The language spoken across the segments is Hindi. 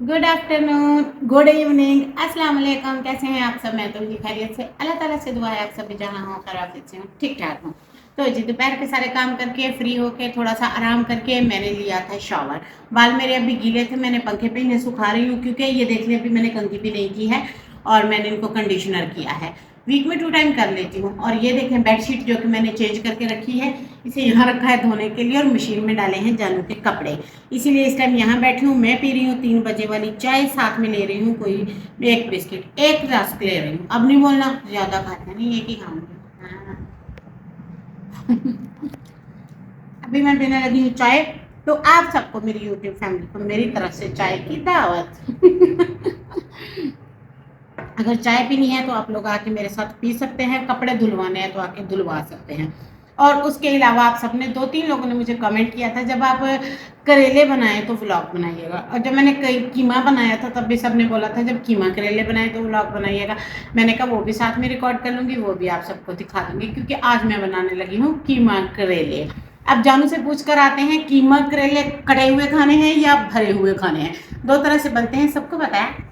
गुड आफ्टरनून, गुड इवनिंग, अस्सलाम वालेकुम। कैसे हैं आप सब? मैं तो भी खैरियत से, अल्लाह ताला से दुआ है आप सभी जहाँ हो खराफियत से हो, ठीक ठाक हो। तो जी दोपहर के सारे काम करके फ्री होके थोड़ा सा आराम करके मैंने लिया था शावर। बाल मेरे अभी गीले थे, मैंने पंखे पे इन्हें सुखा रही हूँ क्योंकि ये देख लें अभी मैंने कंघी भी नहीं की है और मैंने इनको कंडीशनर किया है। वीक में 2 टाइम कर लेती हूँ। और ये देखें बेडशीट जो कि मैंने चेंज करके रखी है, इसे यहाँ रखा है धोने के लिए और मशीन में डाले हैं जानू के कपड़े। इसीलिए इस टाइम यहाँ बैठी हूँ। मैं पी रही हूँ 3 बजे वाली चाय, साथ में ले रही हूँ कोई एक बिस्किट, एक रस्क ले रही हूँ। अब नहीं बोलना ज़्यादा खाते नहीं, एक ही खाऊंगी। हाँ। अभी मैं पीने लगी हूँ चाय। तो आप सबको, मेरी यूट्यूब फैमिली को मेरी तरफ से चाय की दावत। अगर चाय पीनी है तो आप लोग आके मेरे साथ पी सकते हैं, कपड़े धुलवाने हैं तो आके धुलवा सकते हैं। और उसके अलावा आप सबने 2-3 लोगों ने मुझे कमेंट किया था जब आप करेले बनाए तो व्लॉग बनाइएगा, और जब मैंने कीमा बनाया था तब भी सबने बोला था जब कीमा करेले बनाए तो व्लॉग बनाइएगा। मैंने कहा वो भी साथ में रिकॉर्ड कर लूँगी, वो भी आप सबको दिखा दूँगी, क्योंकि आज मैं बनाने लगी हूँ कीमा करेले। अब जानू से पूछ कर आते हैं, कीमा करेले कटे हुए खाने हैं या भरे हुए खाने हैं? 2 तरह से बनते हैं, सबको पता है।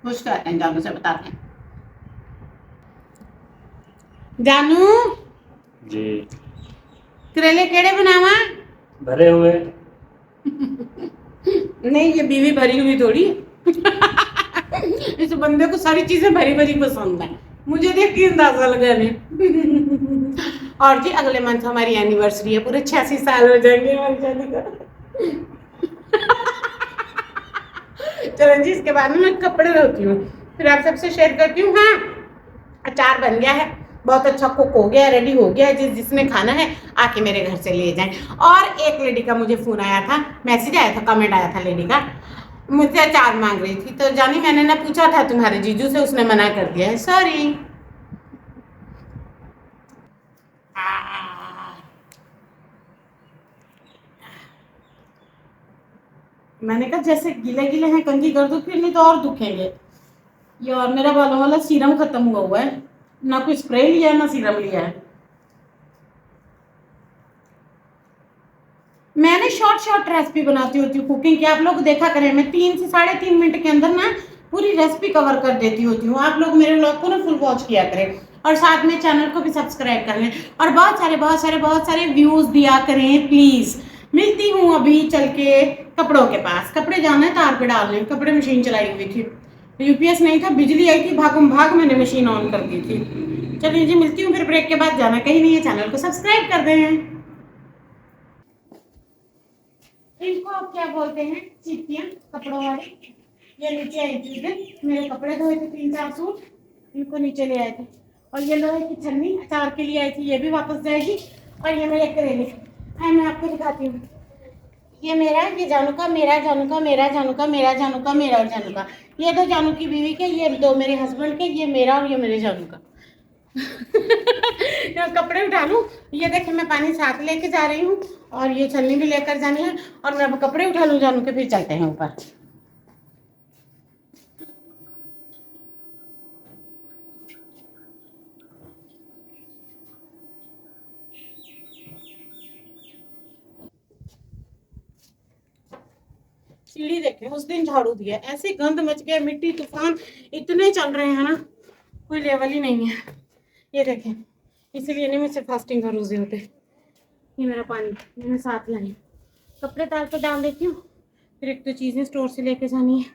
पूछ कर आते हैं, जानू से बताते हैं। जानू, जी। करेले केड़े बनावा? भरे हुए। नहीं, ये बीवी भरी हुई थोड़ी है। इस बंदे को सारी चीजें भरी भरी पसंद है, मुझे देख के अंदाजा लगा नहीं। और जी अगले मंथ हमारी एनिवर्सरी है, पूरे 86 साल हो जाएंगे हमारी शादी का। चलो जी, इसके बाद में मैं कपड़े धोती हूँ, फिर आप सबसे शेयर करती हूँ। हाँ, अचार बन गया है, बहुत अच्छा कुक हो गया है, रेडी हो गया है। जिसने खाना है आके मेरे घर से ले जाएं। और एक लेडी का मुझे फोन आया था, मैसेज आया था, कमेंट आया था, लेडी का मुझसे अचार मांग रही थी। तो जानी मैंने ना पूछा था तुम्हारे जीजू से, उसने मना कर दिया है, सॉरी। मैंने कहा जैसे गीले गीले हैं कंघी कर दो, फिर नहीं तो और दुखेंगे। ये और मेरा बालों वाला सीरम खत्म हुआ है, ना कोई स्प्रे लिया है ना सीरम लिया है। मैंने शॉर्ट शॉर्ट रेसिपी बनाती होती हूँ कुकिंग की, आप लोग देखा करें, मैं 3 से 3.5 मिनट के अंदर ना पूरी रेसिपी कवर कर देती होती हूँ। आप लोग मेरे व्लॉग को ना फुल वॉच किया करें और साथ में चैनल को भी सब्सक्राइब कर लें और बहुत सारे व्यूज दिया करें प्लीज। मिलती हूँ अभी चल के कपड़ों के पास, कपड़े जाना है तार पे डालने, कपड़े मशीन चलाई हुई थी, यूपीएस नहीं था, बिजली आई थी, भागम भाग मैंने मशीन ऑन कर दी थी। चलिए जी, मिलती हूँ फिर ब्रेक के बाद, जाना कहीं नहीं है, चैनल को सब्सक्राइब कर दें। इनको आप क्या बोलते हैं? चीटियां, कपड़ों वाली। ये नीचे आई थी उस दिन, मेरे कपड़े धोए थे 3-4 सूट, इनको नीचे ले आए थे। और ये लोहे की छन्नी अचार के लिए आई थी, ये भी वापस जाएगी। और ये मेरे करेले, मैं आपको दिखाती हूँ। ये मेरा, ये जानू का, मेरा जानू का, मेरा जानू का, मेरा जानू का, मेरा और जानू का। ये 2 जानू की बीवी के, ये 2 मेरे हस्बैंड के, ये मेरा और ये मेरे जानू का। कपड़े उठा लूं, ये देखे मैं पानी साथ लेके जा रही हूँ और ये छन्नी भी लेकर जानी है, और मैं अब कपड़े उठा लूं जानू के, फिर चलते हैं ऊपर। सीढ़ी देखे, उस दिन झाड़ू दिया, ऐसे गंद मच गया, मिट्टी तूफान इतने चल रहे हैं ना, कोई लेवल ही नहीं है। ये देखें, इसीलिए नहीं मुझसे फास्टिंग का रोजे होते। ये मेरा पानी मैंने साथ लाई, कपड़े तार पर डाल देती हूँ, फिर एक 2 चीज़ें स्टोर से लेकर जानी है,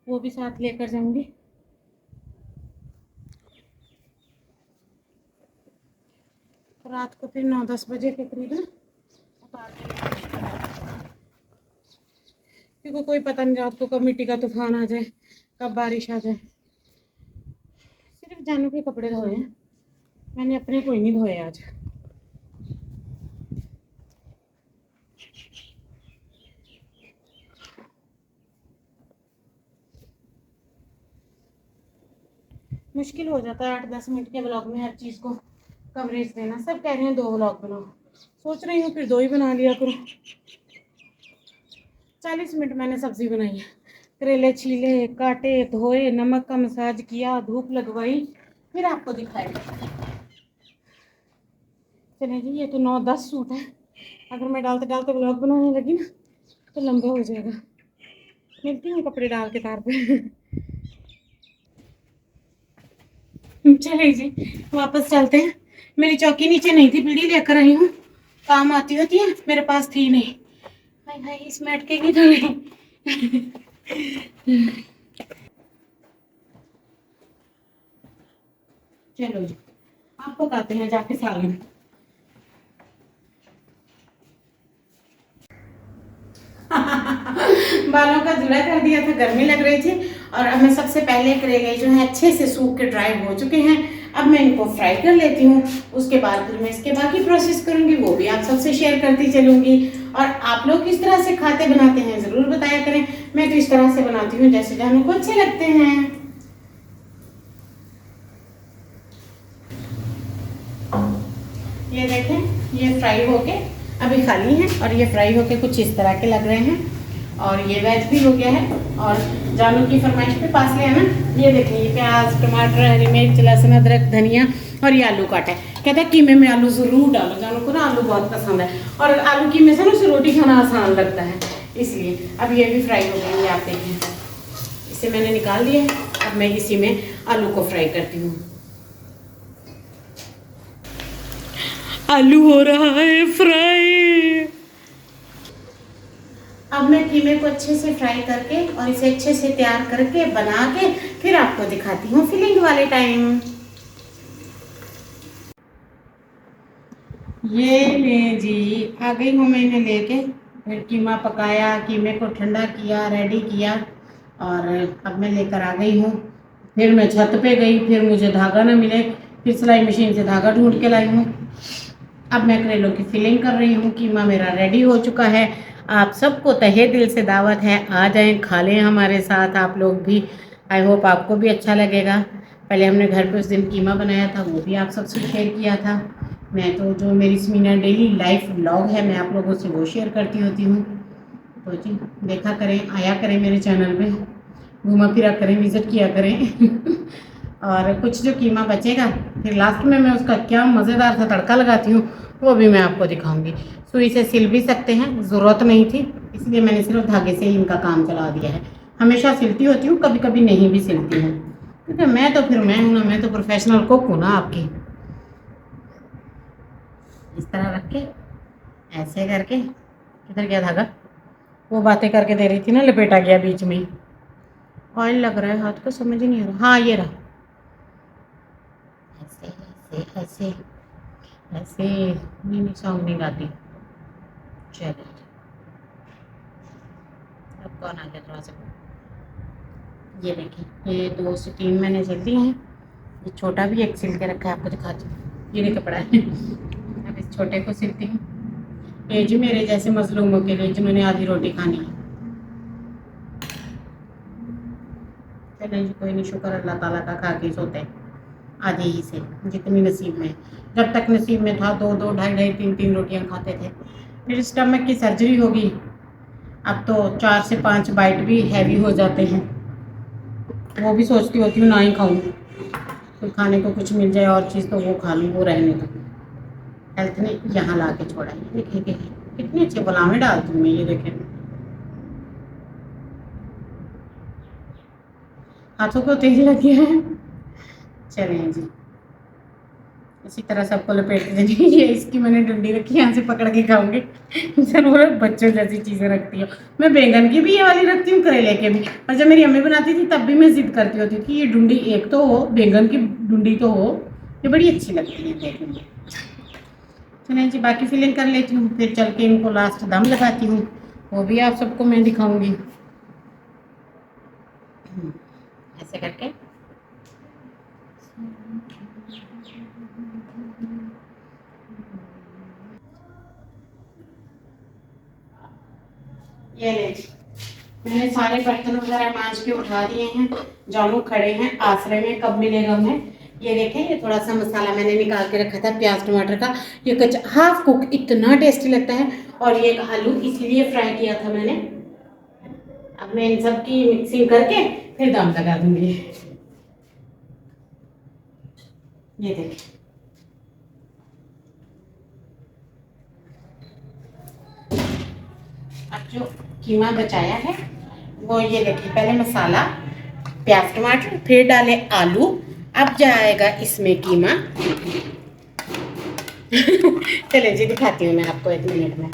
वो भी साथ लेकर जाऊंगी। रात को फिर 9-10 बजे के करीब उतार देंगे, क्योंकि कोई पता नहीं रात को कब मिट्टी का तूफान आ जाए, कब बारिश आ जाए। सिर्फ जानू के कपड़े धोए हैं, मैंने अपने कोई नहीं धोए आज। मुश्किल हो जाता है 8-10 मिनट के ब्लॉग में हर चीज़ को कवरेज देना। सब कह रहे हैं 2 ब्लॉग बनाओ, सोच रही हूँ फिर 2 ही बना लिया करो। 40 मिनट मैंने सब्जी बनाई है, करेले छीले, काटे, धोए, नमक का मसाज किया, धूप लगवाई, फिर आपको दिखाई। चलिए जी, ये तो 9-10 सूट है, अगर मैं डालते डालते ब्लॉग बनाने लगी ना तो लंबा हो जाएगा। मिलती हूँ कपड़े डाल के तार पे। चलिए जी, वापस चलते हैं। मेरी चौकी नीचे नहीं थी, बीड़ी लेकर आई हूँ। काम आती होती है, मेरे पास थी नहीं। हाय हाय, इसमें अटकेगी तो नहीं। चलो जी, आप पकाते हैं जाके सालन। बालों का जुड़ा कर दिया था, गर्मी लग रही थी। और अब मैं सबसे पहले करेले जो है अच्छे से सूख के ड्राई हो चुके हैं। अब मैं इनको फ्राई कर लेती हूँ। उसके बाद फिर मैं इसके बाकी प्रोसेस करूँगी, वो भी आप सबसे शेयर करती चलूँगी। और आप लोग किस तरह से खाते बनाते हैं ज़रूर बताया करें। मैं तो इस तरह से बनाती हूँ जैसे जानू को अच्छे लगते हैं। ये देखें, ये फ्राई होके अभी खाली हैं और ये फ्राई होके कुछ इस तरह के लग रहे हैं। और ये वेज भी हो गया है। और जानू की फरमाइश पे पास ले आना। ये देखिए, ये प्याज, टमाटर, हरी मिर्च, लहसुन, अदरक, धनिया और ये आलू काटा है। कहता है कीमे में आलू ज़रूर डालो, जानू को ना आलू बहुत पसंद है। और आलू कीमे से ना उसे रोटी खाना आसान लगता है, इसलिए। अब ये भी फ्राई हो गई है, आप देखिए। इसे मैंने निकाल दिया है। अब मैं इसी में आलू को फ्राई करती हूँ। आलू हो रहा है फ्राई। अब मैं कीमे को अच्छे से फ्राई करके और इसे अच्छे से तैयार करके बना के फिर आपको दिखाती हूँ फिलिंग वाले टाइम। ये ले जी, आ गई हूँ मैं इन्हें लेके। फिर कीमा पकाया, कीमे को ठंडा किया, रेडी किया। और अब मैं लेकर आ गई हूँ। फिर मैं छत पे गई, फिर मुझे धागा ना मिले, फिर सिलाई मशीन से धागा ढूंढ के लाई हूँ। अब मैं करेलों की फिलिंग कर रही हूँ। कीमा मेरा रेडी हो चुका है। आप सबको तहे दिल से दावत है, आ जाएं, खा लें हमारे साथ आप लोग भी। आई होप आपको भी अच्छा लगेगा। पहले हमने घर पे उस दिन कीमा बनाया था, वो भी आप सबसे शेयर किया था। मैं तो जो मेरी स्मीना डेली लाइफ व्लॉग है, मैं आप लोगों से वो शेयर करती होती हूँ। तो जी, देखा करें, आया करें मेरे चैनल पे, घूमा फिरा करें, विज़िट किया करें। और कुछ जो कीमा बचेगा फिर लास्ट में मैं उसका क्या मज़ेदार सा तड़का लगाती हूँ, वो भी मैं आपको दिखाऊंगी। सुई से सिल भी सकते हैं, ज़रूरत नहीं थी, इसलिए मैंने सिर्फ धागे से ही इनका काम चला दिया है। हमेशा सिलती होती हूँ, कभी कभी नहीं भी सिलती हूँ, क्योंकि मैं तो फिर मैं हूँ ना, मैं तो प्रोफेशनल कुक हूँ ना आपकी। इस तरह रख के, ऐसे करके। किधर गया धागा? वो बातें करके दे रही थी ना, लपेटा गया बीच में। ऑयल लग रहा है हाथ को, समझ ही नहीं आ रहा। हाँ, ये रहा। ऐसे ऐसे ऐसे ऐसे। नहीं नहीं, सॉन्ग नहीं गाती। चलो, अब कौन आ गया थोड़ा सा। ये देखिए, ये 2 से 3 मैंने सिल दिए हैं। ये छोटा भी एक सिल के रखा है, आपको दिखाती हूँ। ये नहीं कपड़ा है। अब इस छोटे को सिलती हूँ। ये जी मेरे जैसे मजलूमों के लिए, जिन्होंने आधी रोटी खानी है। चलें जी, कोई नहीं, शुक्र अल्लाह ताला का, खा के सोते हैं आधे ही से, जितनी नसीब में। जब तक नसीब में था 2-2, ढाई-ढाई, 3-3 रोटियां खाते थे। फिर स्टमक की सर्जरी होगी, अब तो 4 से 5 बाइट भी हैवी हो जाते हैं। वो भी सोचती होती हूँ ना ही खाऊं, कोई खाने को कुछ मिल जाए और चीज़ तो वो खा लूँ, वो रहने दो। हेल्थ ने यहाँ ला के छोड़ा है। देखिए कितने अच्छे बुलावे डालती हूँ मैं, ये देखें। हाथों को तेज लग गया है। चलें जी, इसी तरह सबको लपेट देनी। ये इसकी मैंने डंडी रखी, यहाँ से पकड़ के खाऊंगी। जरूरत बच्चों जैसी चीज़ें रखती हूँ मैं। बैंगन की भी ये वाली रखती हूँ, करेले के भी। और जब मेरी अम्मी बनाती थी तब भी मैं जिद करती होती कि ये डुंडी एक तो हो, बैंगन की डुंडी तो हो। ये बड़ी अच्छी लगती है देखने में। चलिए जी, बाकी फिलिंग कर लेती हूँ, फिर चल के इनको लास्ट दम लगाती हूँ, वो भी आप सबको मैं दिखाऊंगी। ऐसे करके। ये ले, मैंने सारे बर्तन वगैरह मांज के उठा दिए हैं। जानू खड़े हैं आसरे में, कब मिलेगा उन्हें। ये देखें, ये थोड़ा सा मसाला मैंने निकाल के रखा था प्याज टमाटर का। ये कच्चा हाफ कुक इतना टेस्टी लगता है। और ये आलू इसलिए फ्राई किया था मैंने। अब मैं इन सब की मिक्सिंग करके फिर दम लगा दूंगी। ये देखें, अब जो कीमा बचाया है वो ये देखिए, पहले मसाला, प्याज टमाटर, फिर डाले आलू, अब जाएगा इसमें कीमा। चलिए जी दिखाती हूँ मैं आपको 1 मिनट में।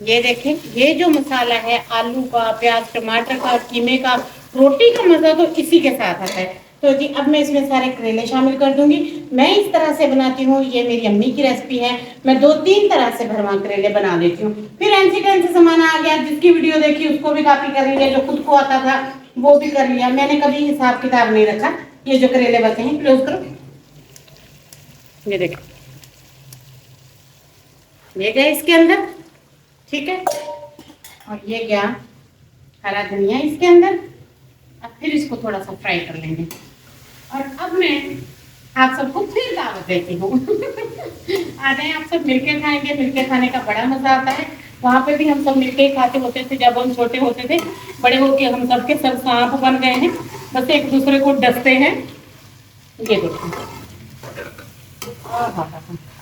ये देखें, ये जो मसाला है आलू का, प्याज टमाटर का, कीमे का, रोटी का मज़ा तो इसी के साथ आता है। तो जी अब मैं इसमें सारे करेले शामिल कर दूंगी। मैं इस तरह से बनाती हूँ, ये मेरी अम्मी की रेसिपी है। मैं 2-3 तरह से भरवा करेले बना देती हूँ। फिर एनसी से ज़माना आ गया, जिसकी वीडियो देखी उसको भी कॉपी कर लिया, जो खुद को आता था वो भी कर लिया। मैंने कभी हिसाब किताब नहीं रखा। ये जो करेले बचे हैं, क्लोज करो, ये देखो, ये गए इसके अंदर, ठीक है। और ये गया हरा धनिया इसके अंदर। अब फिर इसको थोड़ा सा फ्राई कर लेंगे। और अब मैं आप सबको फिर दावत देती हूँ। आ जाए, आप सब मिलके खाएंगे। मिलके खाने का बड़ा मजा आता है। वहाँ पे भी हम सब मिलके ही खाते होते थे जब हम छोटे होते थे। बड़े होके हम सबके सब सांप बन गए हैं, बस एक दूसरे को डसते हैं। ये देखो,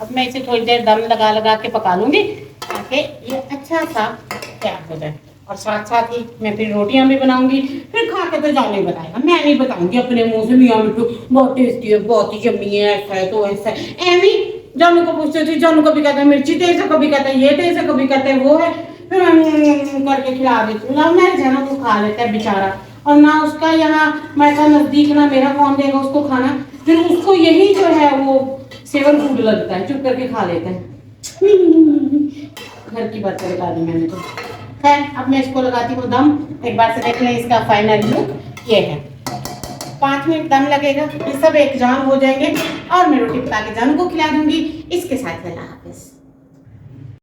अब मैं इसे थोड़ी देर दम लगा लगा के पका लूंगी ताकि ये अच्छा सा तैयार हो जाए। और साथ साथ ही मैं फिर रोटियां भी बनाऊंगी। फिर खा के तो जाने बताएगा, मैं नहीं बताऊंगी अपने मुंह से मियाँ मिट्टू बहुत टेस्टी है, बहुत ही यम्मी है, ऐसा है तो ऐसा है। एमी जानू को पूछते थे, जानू कभी कहता है मिर्ची तेज है, कभी कहता है ये तेज है, कभी कहता है वो है। फिर मैं करके खिला देती हूँ। लव मैरिज है ना, तो खा लेता है बेचारा। और ना उसका यहाँ मैं नजदीक, ना मेरा कौन देगा उसको खाना। फिर उसको यही जो है वो सेवन फूड लगता है, चुप करके खा लेता है। घर की बात बता दी मैंने तो। खैर अब मैं इसको लगाती हूँ दम। एक बार से देख लें इसका फाइनल लुक ये है। 5 मिनट दम लगेगा, ये सब एक जान हो जाएंगे और मैं रोटी पका के जानू को खिला दूंगी। इसके साथ अल्लाह हाफिज़।